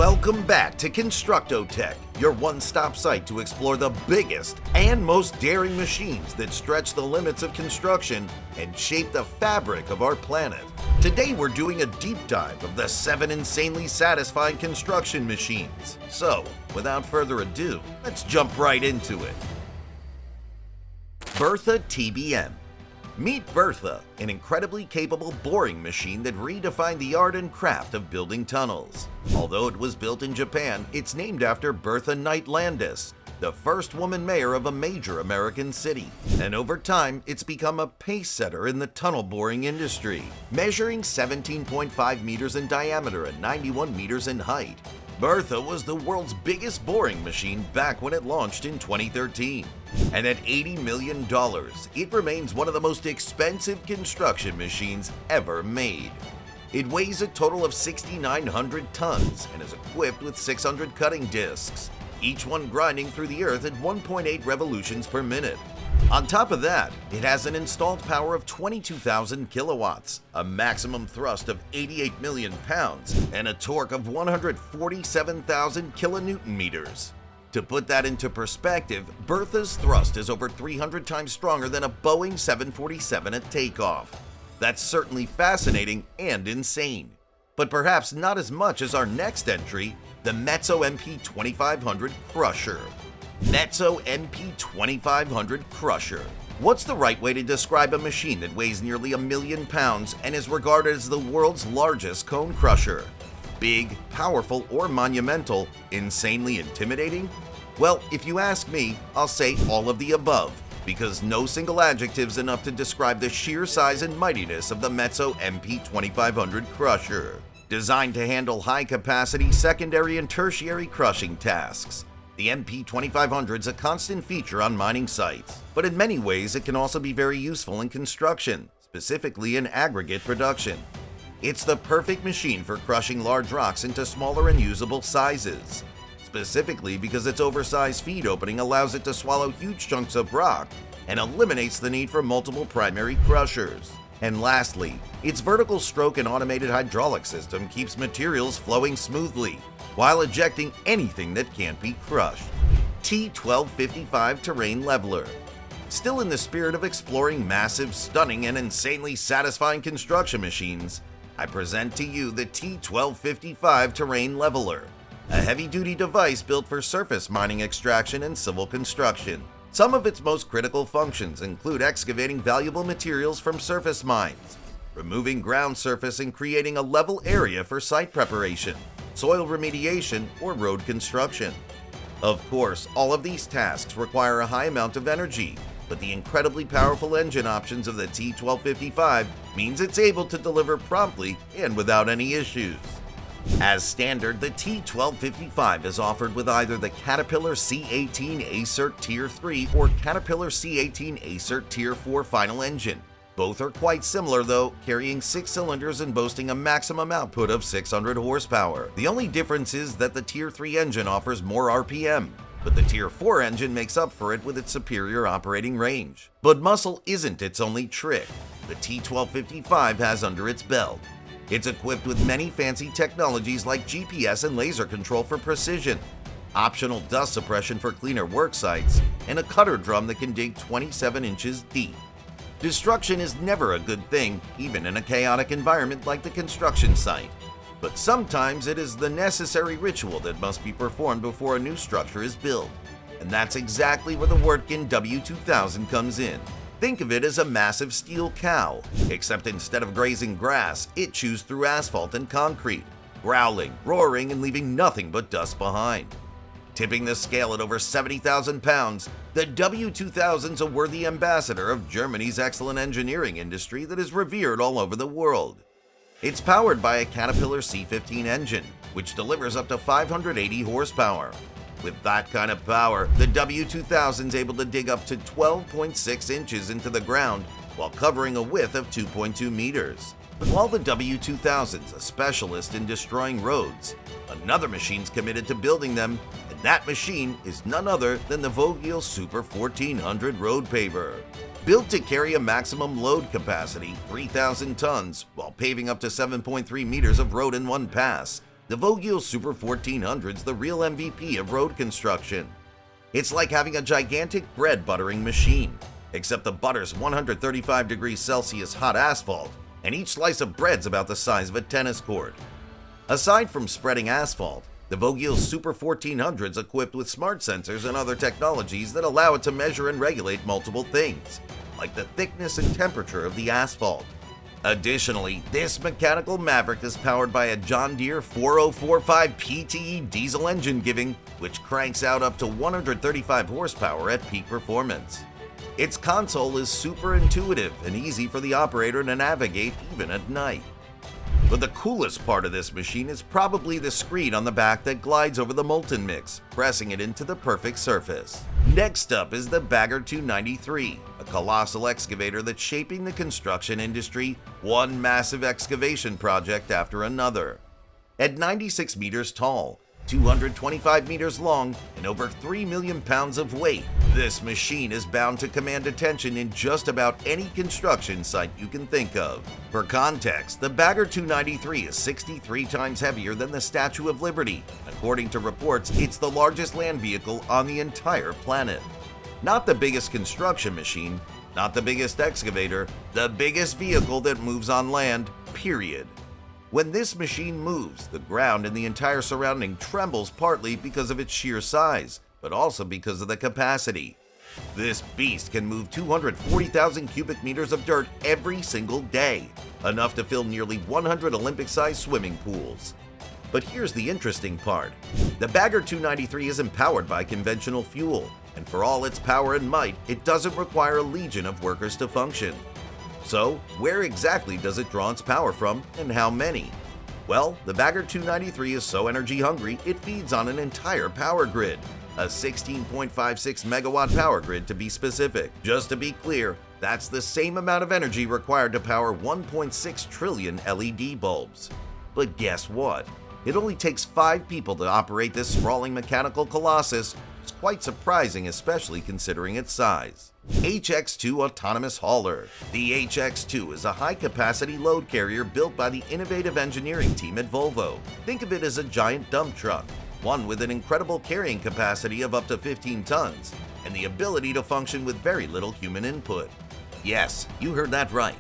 Welcome back to ConstructoTech, your one-stop site to explore the biggest and most daring machines that stretch the limits of construction and shape the fabric of our planet. Today we're doing a deep dive of the 7 insanely satisfying construction machines. So, without further ado, let's jump right into it. Bertha TBM. Meet Bertha, an incredibly capable boring machine that redefined the art and craft of building tunnels. Although it was built in Japan, it's named after Bertha Knight Landis, the first woman mayor of a major American city. And over time, it's become a pace setter in the tunnel boring industry. Measuring 17.5 meters in diameter and 91 meters in height, Bertha was the world's biggest boring machine back when it launched in 2013. And at $80 million, it remains one of the most expensive construction machines ever made. It weighs a total of 6,900 tons and is equipped with 600 cutting discs, each one grinding through the earth at 1.8 revolutions per minute. On top of that, it has an installed power of 22,000 kilowatts, a maximum thrust of 88 million pounds, and a torque of 147,000 kilonewton meters. To put that into perspective, Bertha's thrust is over 300 times stronger than a Boeing 747 at takeoff. That's certainly fascinating and insane. But perhaps not as much as our next entry, the Metso MP2500 Crusher. Metso MP2500 Crusher. What's the right way to describe a machine that weighs nearly 1 million pounds and is regarded as the world's largest cone crusher? Big, powerful, or monumental? Insanely intimidating? Well, if you ask me, I'll say all of the above, because no single adjective's enough to describe the sheer size and mightiness of the Metso MP2500 Crusher. Designed to handle high-capacity secondary and tertiary crushing tasks, the MP2500's a constant feature on mining sites, but in many ways it can also be very useful in construction, specifically in aggregate production. It's the perfect machine for crushing large rocks into smaller and usable sizes, specifically because its oversized feed opening allows it to swallow huge chunks of rock and eliminates the need for multiple primary crushers. And lastly, its vertical stroke and automated hydraulic system keeps materials flowing smoothly, while ejecting anything that can't be crushed. T1255 Terrain Leveler. Still in the spirit of exploring massive, stunning, and insanely satisfying construction machines, I present to you the T1255 Terrain Leveler, a heavy-duty device built for surface mining extraction and civil construction. Some of its most critical functions include excavating valuable materials from surface mines, removing ground surface and creating a level area for site preparation, soil remediation, or road construction. Of course, all of these tasks require a high amount of energy, but the incredibly powerful engine options of the T1255 means it's able to deliver promptly and without any issues. As standard, the T1255 is offered with either the Caterpillar C18 ACERT Tier 3 or Caterpillar C18 ACERT Tier 4 final engine. Both are quite similar though, carrying 6 cylinders and boasting a maximum output of 600 horsepower. The only difference is that the Tier 3 engine offers more RPM, but the Tier 4 engine makes up for it with its superior operating range. But muscle isn't its only trick the T1255 has under its belt. It's equipped with many fancy technologies like GPS and laser control for precision, optional dust suppression for cleaner work sites, and a cutter drum that can dig 27 inches deep. Destruction is never a good thing, even in a chaotic environment like the construction site. But sometimes it is the necessary ritual that must be performed before a new structure is built. And that's exactly where the Wirtgen W2000 comes in. Think of it as a massive steel cow, except instead of grazing grass, it chews through asphalt and concrete, growling, roaring, and leaving nothing but dust behind. Tipping the scale at over 70,000 pounds, the W2000's a worthy ambassador of Germany's excellent engineering industry that is revered all over the world. It's powered by a Caterpillar C15 engine, which delivers up to 580 horsepower. With that kind of power, the W2000's able to dig up to 12.6 inches into the ground while covering a width of 2.2 meters. But while the W2000's a specialist in destroying roads, another machine's committed to building them, and that machine is none other than the Vogel Super 1400 road paver. Built to carry a maximum load capacity, 3,000 tons, while paving up to 7.3 meters of road in one pass, The Vogel Super 1400's the real MVP of road construction. It's like having a gigantic bread buttering machine, except the butter's 135 degrees Celsius hot asphalt, and each slice of bread's about the size of a tennis court. Aside from spreading asphalt, the Vogel Super 1400's equipped with smart sensors and other technologies that allow it to measure and regulate multiple things, like the thickness and temperature of the asphalt. Additionally, this mechanical maverick is powered by a John Deere 4045 PTE diesel engine which cranks out up to 135 horsepower at peak performance. Its console is super intuitive and easy for the operator to navigate even at night. But the coolest part of this machine is probably the screen on the back that glides over the molten mix, pressing it into the perfect surface. Next up is the Bagger 293, a colossal excavator that's shaping the construction industry, one massive excavation project after another. At 96 meters tall, 225 meters long, and over 3 million pounds of weight, this machine is bound to command attention in just about any construction site you can think of. For context, the Bagger 293 is 63 times heavier than the Statue of Liberty. According to reports, it's the largest land vehicle on the entire planet. Not the biggest construction machine, not the biggest excavator, the biggest vehicle that moves on land, period. When this machine moves, the ground and the entire surrounding trembles partly because of its sheer size, but also because of the capacity. This beast can move 240,000 cubic meters of dirt every single day, enough to fill nearly 100 Olympic-sized swimming pools. But here's the interesting part. The Bagger 293 isn't powered by conventional fuel, and for all its power and might, it doesn't require a legion of workers to function. So, where exactly does it draw its power from, and how many? Well, the Bagger 293 is so energy hungry, it feeds on an entire power grid, a 16.56 megawatt power grid to be specific. Just to be clear, that's the same amount of energy required to power 1.6 trillion LED bulbs. But guess what? It only takes 5 people to operate this sprawling mechanical colossus. It's quite surprising, especially considering its size. HX2 Autonomous Hauler. The HX2 is a high-capacity load carrier built by the innovative engineering team at Volvo. Think of it as a giant dump truck, one with an incredible carrying capacity of up to 15 tons, and the ability to function with very little human input. Yes, you heard that right.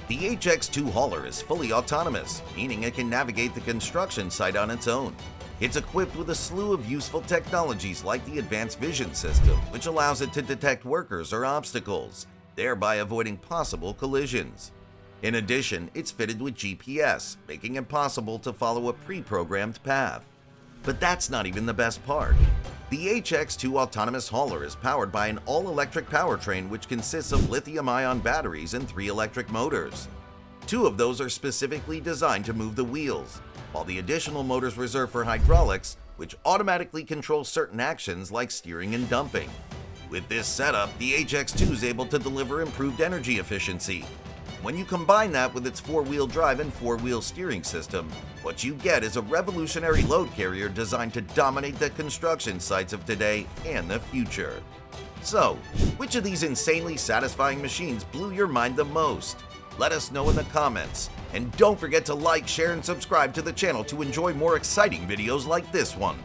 The HX2 hauler is fully autonomous, meaning it can navigate the construction site on its own. It's equipped with a slew of useful technologies like the Advanced Vision System, which allows it to detect workers or obstacles, thereby avoiding possible collisions. In addition, it's fitted with GPS, making it possible to follow a pre-programmed path. But that's not even the best part. The HX2 Autonomous Hauler is powered by an all-electric powertrain which consists of lithium-ion batteries and 3 electric motors. 2 of those are specifically designed to move the wheels, while the additional motors reserved for hydraulics, which automatically control certain actions like steering and dumping. With this setup, the HX2 is able to deliver improved energy efficiency. When you combine that with its 4-wheel drive and 4-wheel steering system, what you get is a revolutionary load carrier designed to dominate the construction sites of today and the future. So, which of these insanely satisfying machines blew your mind the most? Let us know in the comments. And don't forget to like, share, and subscribe to the channel to enjoy more exciting videos like this one.